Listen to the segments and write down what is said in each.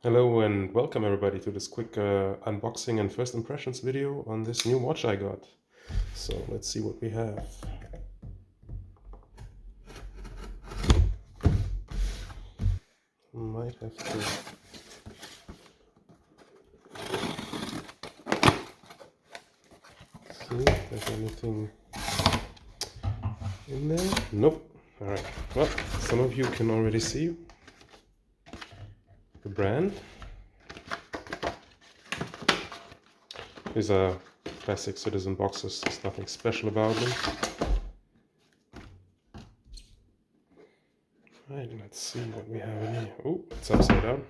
Hello and welcome everybody to this quick unboxing and first impressions video on this new watch I got. So let's see what we have. Might have to see if there's anything in there. Nope. Alright, well, some of you can already see the brand. These are classic Citizen boxes, there's nothing special about them. Right, let's see what we have in here. Oh, it's upside down.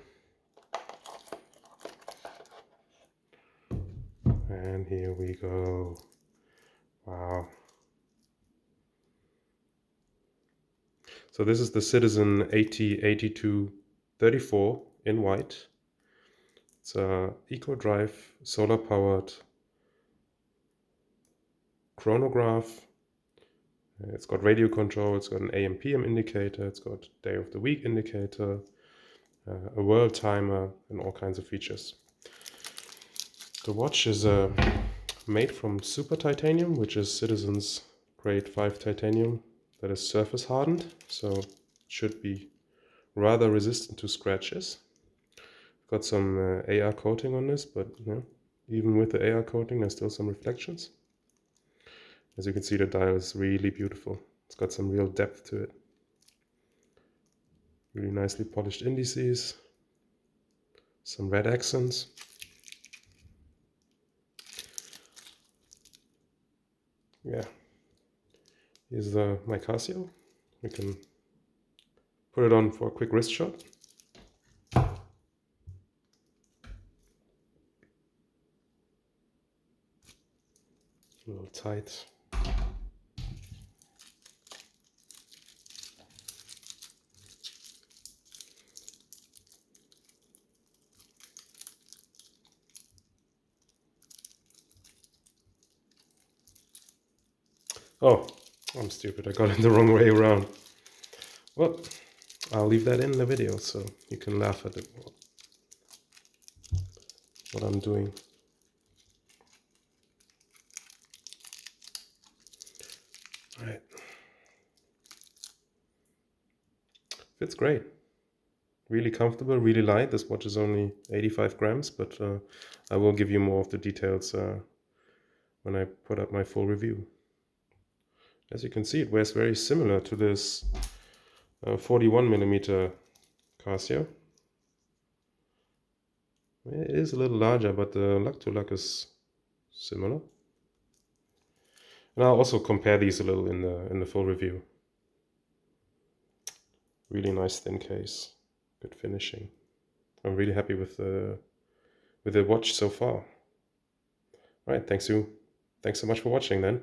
And here we go. Wow. So this is the Citizen AT8234 in white. It's a eco-drive, solar-powered chronograph. It's got radio control, it's got an AM/PM indicator, it's got day of the week indicator, a world timer, and all kinds of features. The watch is made from super titanium, which is Citizen's grade 5 titanium that is surface hardened, so it should be rather resistant to scratches. Got some AR coating on this, but even with the AR coating there's still some reflections. As you can see, the dial is really beautiful. It's got some real depth to it. Really nicely polished indices, some red accents. Yeah, here's my Casio. We can put it on for a quick wrist shot. A little tight. Oh, I'm stupid, I got it the wrong way around. Well, I'll leave that in the video so you can laugh at it, what I'm doing. Alright. Fits great. Really comfortable, really light. This watch is only 85 grams, but I will give you more of the details when I put up my full review. As you can see, it wears very similar to this 41mm Casio. It is a little larger, but the lug to lug is similar. And I'll also compare these a little in the full review. Really nice thin case, good finishing. I'm really happy with the watch so far. All right, thanks so much for watching then.